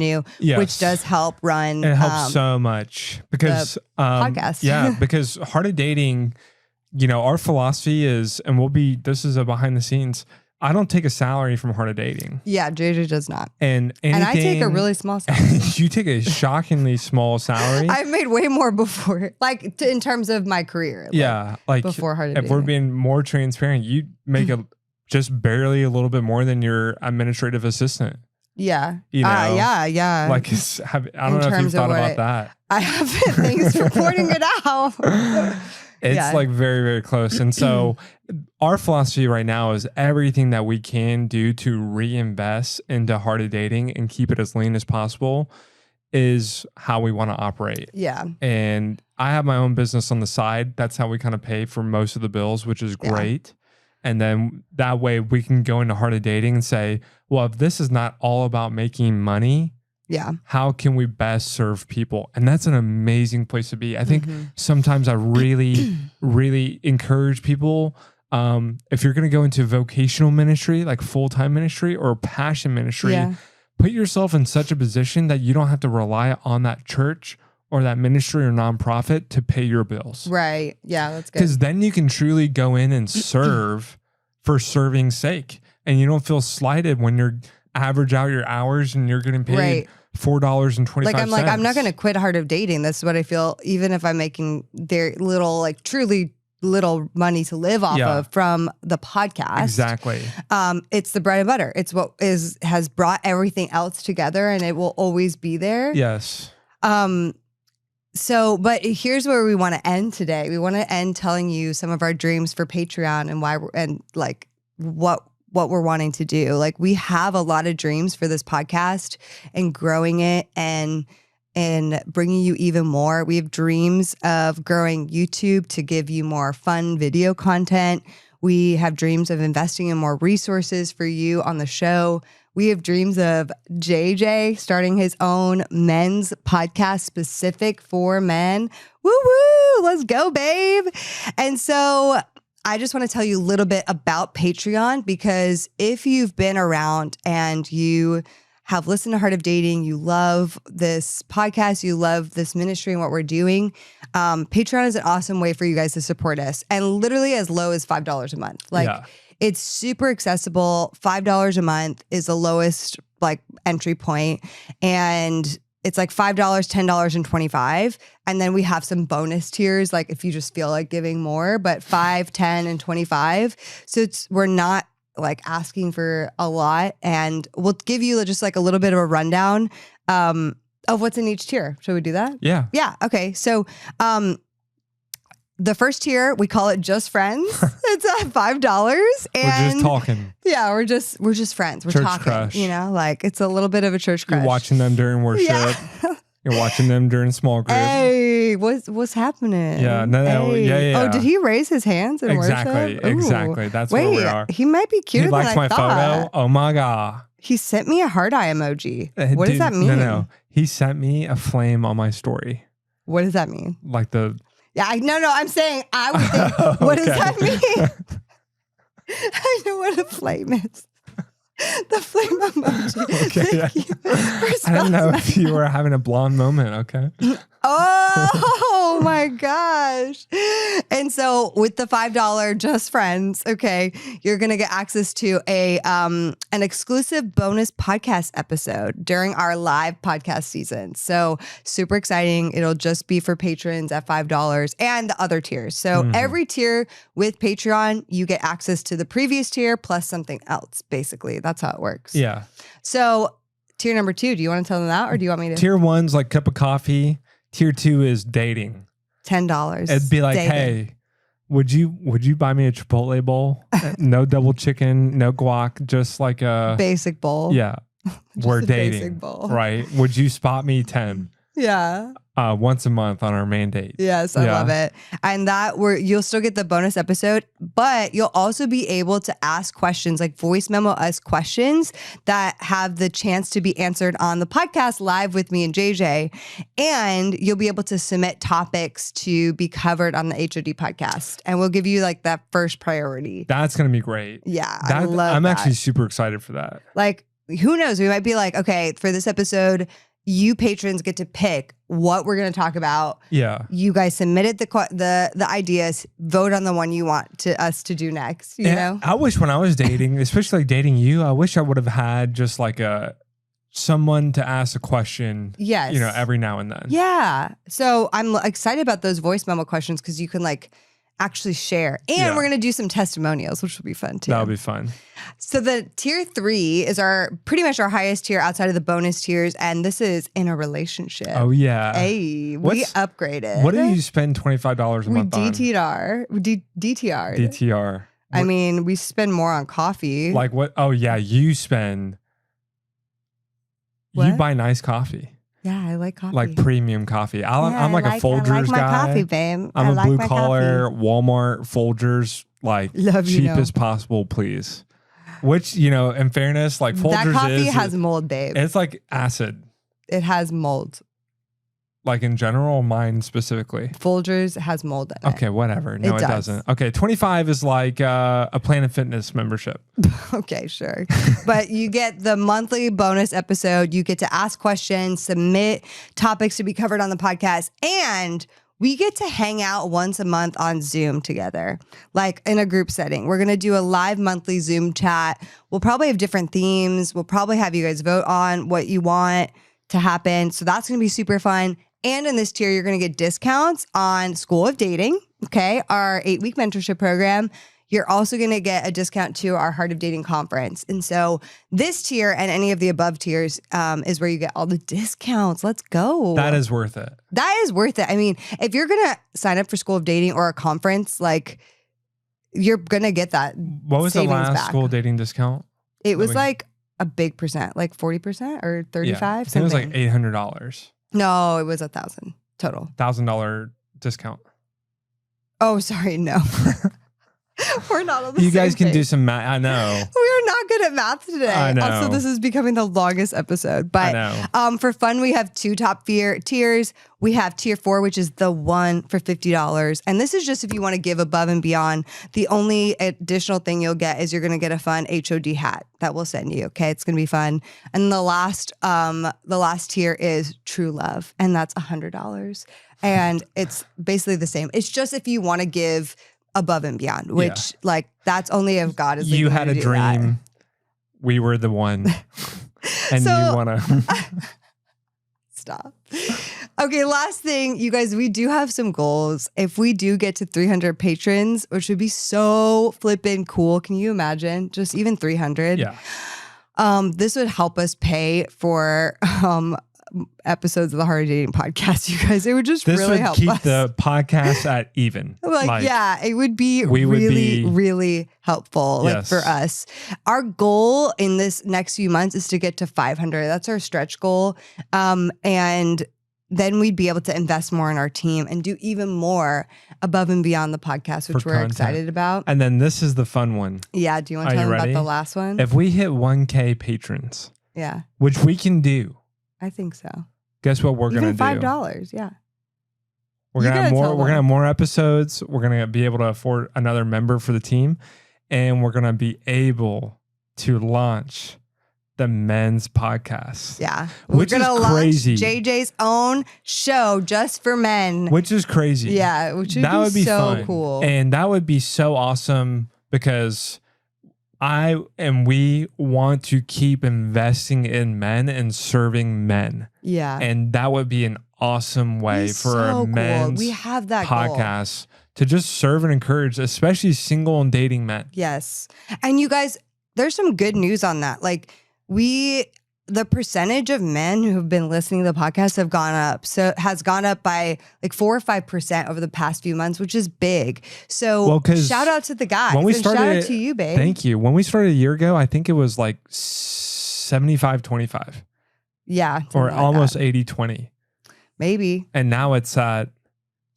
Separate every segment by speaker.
Speaker 1: new,
Speaker 2: Yes.
Speaker 1: which does help run.
Speaker 2: It helps so much because
Speaker 1: podcast.
Speaker 2: Yeah, because Heart of Dating, our philosophy is, and this is a behind the scenes. I don't take a salary from Heart of Dating.
Speaker 1: Yeah, JJ does not.
Speaker 2: And
Speaker 1: I take a really small salary.
Speaker 2: You take a shockingly small salary.
Speaker 1: I've made way more before, like in terms of my career.
Speaker 2: Like
Speaker 1: before Heart of
Speaker 2: If
Speaker 1: Dating.
Speaker 2: we're being more transparent, you make just barely a little bit more than your administrative assistant.
Speaker 1: Yeah.
Speaker 2: Yeah. Like I don't know if you've thought about that.
Speaker 1: I haven't. Thanks for pointing it out.
Speaker 2: It's like very, very close. And so our philosophy right now is everything that we can do to reinvest into Heart of Dating and keep it as lean as possible is how we want to operate.
Speaker 1: Yeah.
Speaker 2: And I have my own business on the side. That's how we kind of pay for most of the bills, which is great. And then that way we can go into Heart of Dating and say, well, if this is not all about making money, how can we best serve people? And that's an amazing place to be. I think sometimes I really, really encourage people, if you're going to go into vocational ministry, like full-time ministry or passion ministry, put yourself in such a position that you don't have to rely on that church or that ministry or nonprofit to pay your bills.
Speaker 1: Right. Yeah, that's good.
Speaker 2: Because then you can truly go in and serve for serving's sake. And you don't feel slighted when you're average out your hours and you're getting paid $4.25.
Speaker 1: Like, I'm not going to quit Heart of Dating. That's what I feel. Even if I'm making very little, like truly little money to live off of from the podcast.
Speaker 2: Exactly.
Speaker 1: It's the bread and butter. It's what has brought everything else together, and it will always be there.
Speaker 2: Yes.
Speaker 1: So, but here's where we want to end today. We want to end telling you some of our dreams for Patreon and why what we're wanting to do. Like, we have a lot of dreams for this podcast and growing it and bringing you even more. We have dreams of growing YouTube to give you more fun video content. We have dreams of investing in more resources for you on the show. We have dreams of JJ starting his own men's podcast specific for men. Woo woo, let's go, babe. And so I just want to tell you a little bit about Patreon, because if you've been around and you have listened to Heart of Dating, you love this podcast, you love this ministry and what we're doing, Patreon is an awesome way for you guys to support us. And literally as low as $5 a month. It's super accessible. $5 a month is the lowest entry point. And it's like $5, $10, and $25. And then we have some bonus tiers, like if you just feel like giving more, but $5, $10, and $25. So we're not asking for a lot, and we'll give you just a little bit of a rundown of what's in each tier. Should we do that?
Speaker 2: Yeah.
Speaker 1: Yeah. Okay. So, the first tier, we call it Just Friends. It's $5. And
Speaker 2: we're just talking.
Speaker 1: Yeah, we're just friends. We're
Speaker 2: church
Speaker 1: talking.
Speaker 2: Crush.
Speaker 1: It's a little bit of a church crush.
Speaker 2: You're watching them during worship.
Speaker 1: Yeah.
Speaker 2: You're watching them during small group.
Speaker 1: Hey, what's happening?
Speaker 2: Yeah, no,
Speaker 1: hey.
Speaker 2: yeah.
Speaker 1: Oh, did he raise his hands in worship?
Speaker 2: Exactly. That's where we are.
Speaker 1: He might be cuter
Speaker 2: He likes
Speaker 1: than I
Speaker 2: my
Speaker 1: thought.
Speaker 2: photo. Oh my God.
Speaker 1: He sent me a heart eye emoji. What does that mean?
Speaker 2: No. He sent me a flame on my story.
Speaker 1: What does that mean?
Speaker 2: Like the...
Speaker 1: Yeah, I'm saying I would think, what does that mean? I know what a flame is. The flame emoji.
Speaker 2: Okay.
Speaker 1: Thank you.
Speaker 2: I don't know if you were having a blonde moment, okay?
Speaker 1: Oh my gosh. And so with the $5 Just Friends, okay, you're going to get access to an exclusive bonus podcast episode during our live podcast season. So super exciting. It'll just be for patrons at $5 and the other tiers. So every tier with Patreon, you get access to the previous tier plus something else, basically. That's how it works.
Speaker 2: Yeah.
Speaker 1: So tier number 2, do you want to tell them that, or do you want me to?
Speaker 2: Tier 1's like cup of coffee. Tier 2 is dating.
Speaker 1: $10.
Speaker 2: It'd be like,
Speaker 1: dating.
Speaker 2: hey, would you buy me a Chipotle bowl? No double chicken, no guac, just like a
Speaker 1: basic bowl.
Speaker 2: Yeah. We're dating.
Speaker 1: Basic bowl.
Speaker 2: Right. Would you spot me 10?
Speaker 1: Yeah.
Speaker 2: Once a month on our mandate.
Speaker 1: Yes, I love it. And you'll still get the bonus episode, but you'll also be able to ask questions, like voice memo us questions that have the chance to be answered on the podcast live with me and JJ. And you'll be able to submit topics to be covered on the HOD podcast. And we'll give you that first priority.
Speaker 2: That's going to be great.
Speaker 1: Yeah, I love
Speaker 2: I'm
Speaker 1: that.
Speaker 2: actually super excited for that.
Speaker 1: who knows? We might be like, okay, for this episode, you patrons get to pick what we're going to talk about.
Speaker 2: Yeah.
Speaker 1: You guys submitted the ideas, vote on the one you want us to do next, you know?
Speaker 2: I wish when I was dating, especially like dating you, I wish I would have had just like someone to ask a question,
Speaker 1: yes,
Speaker 2: every now and then.
Speaker 1: Yeah. So I'm excited about those voice memo questions because you can like actually share. And we're going to do some testimonials, which will be fun too.
Speaker 2: That'll be fun.
Speaker 1: So the tier 3 is pretty much our highest tier outside of the bonus tiers. And this is in a relationship.
Speaker 2: Oh, yeah.
Speaker 1: Hey, we upgraded.
Speaker 2: What do you spend $25 a month on?
Speaker 1: DTR.
Speaker 2: DTR.
Speaker 1: I mean, we spend more on coffee.
Speaker 2: Like what? Oh, yeah. You spend.
Speaker 1: What?
Speaker 2: You buy nice coffee.
Speaker 1: Yeah, I like coffee.
Speaker 2: Like premium coffee. I'm like a Folgers guy.
Speaker 1: I like my coffee, babe.
Speaker 2: I'm a blue collar Walmart Folgers, like cheapest possible, please. Which, in fairness, like Folgers
Speaker 1: that coffee has mold, babe.
Speaker 2: It's like acid.
Speaker 1: It has mold.
Speaker 2: Like in general, mine specifically.
Speaker 1: Folgers has mold in it.
Speaker 2: Okay, whatever. No, it doesn't. Okay, 25 is like a Planet Fitness membership.
Speaker 1: Okay, sure. But you get the monthly bonus episode. You get to ask questions, submit topics to be covered on the podcast, and we get to hang out once a month on Zoom together, like in a group setting. We're going to do a live monthly Zoom chat. We'll probably have different themes. We'll probably have you guys vote on what you want to happen. So that's going to be super fun. And in this tier, you're going to get discounts on School of Dating, okay, our 8-week mentorship program. You're also going to get a discount to our Heart of Dating conference. And so this tier and any of the above tiers is where you get all the discounts. Let's go.
Speaker 2: That is worth it.
Speaker 1: That is worth it. I mean, if you're going to sign up for School of Dating or a conference, like you're going to get that.
Speaker 2: What was the last School of Dating discount?
Speaker 1: It was like a big percent, like 40% or 35%.
Speaker 2: Yeah, I think it was like $800.
Speaker 1: No, it was $1,000 total.
Speaker 2: $1,000 discount.
Speaker 1: Oh, sorry, no. We're not on the
Speaker 2: You
Speaker 1: same
Speaker 2: guys can
Speaker 1: page.
Speaker 2: do some math. I know.
Speaker 1: We're not good at math today.
Speaker 2: I know.
Speaker 1: Also, this is becoming the longest episode. But for fun, we have 2 top tiers. We have tier 4, which is the one for $50. And this is just if you want to give above and beyond. The only additional thing you'll get is you're going to get a fun HOD hat that we'll send you. Okay, it's going to be fun. And the last tier is True Love, and that's $100. And it's basically the same. It's just if you want to give above and beyond, which like that's only if God is.
Speaker 2: You had a dream. That. We were the one, and you wanna
Speaker 1: stop. Okay, last thing, you guys, we do have some goals. If we do get to 300 patrons, which would be so flippin' cool. Can you imagine? Just even 300.
Speaker 2: Yeah.
Speaker 1: This would help us pay for episodes of the Heart of Dating podcast, you guys. It would just really help us.
Speaker 2: This would keep the podcast at even.
Speaker 1: It would be really helpful for us. Our goal in this next few months is to get to 500. That's our stretch goal. And then we'd be able to invest more in our team and do even more above and beyond the podcast, which we're excited about.
Speaker 2: And then this is the fun one.
Speaker 1: Yeah. Do you want to tell them about the last one?
Speaker 2: If we hit 1K patrons, which we can do,
Speaker 1: I think so.
Speaker 2: Guess what we're gonna do?
Speaker 1: $5, yeah.
Speaker 2: We're gonna have more. We're gonna have more episodes. We're gonna be able to afford another member for the team, and we're gonna be able to launch the men's podcast.
Speaker 1: Yeah,
Speaker 2: which is crazy.
Speaker 1: Launch JJ's own show just for men,
Speaker 2: which is crazy.
Speaker 1: Yeah, which would be so
Speaker 2: fun.
Speaker 1: Cool,
Speaker 2: and that would be so awesome because we want to keep investing in men and serving men.
Speaker 1: Yeah.
Speaker 2: And that would be an awesome way for our men's
Speaker 1: we have that
Speaker 2: podcast to just serve and encourage, especially single and dating men.
Speaker 1: Yes. And you guys, there's some good news on that. Like the percentage of men who have been listening to the podcast have gone up. So it has gone up by like 4 or 5% over the past few months, which is big. So shout out to the guys.
Speaker 2: When we started,
Speaker 1: shout out to you, babe.
Speaker 2: Thank you. When we started a year ago, I think it was like 75-25.
Speaker 1: Yeah.
Speaker 2: Or almost 80-20.
Speaker 1: Maybe.
Speaker 2: And now it's at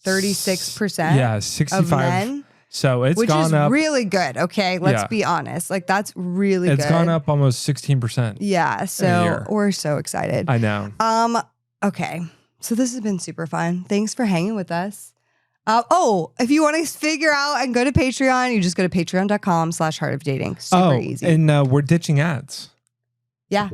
Speaker 1: 36%.
Speaker 2: Yeah, 65.
Speaker 1: Of men.
Speaker 2: So it's gone up.
Speaker 1: Which is really good. Okay. Let's be honest. Like that's really good.
Speaker 2: It's gone up almost 16%.
Speaker 1: Yeah. So we're so excited.
Speaker 2: I know.
Speaker 1: Okay. So this has been super fun. Thanks for hanging with us. If you want to figure out and go to Patreon, you just go to patreon.com/heartofdating. Super easy.
Speaker 2: And we're ditching ads.
Speaker 1: Yeah.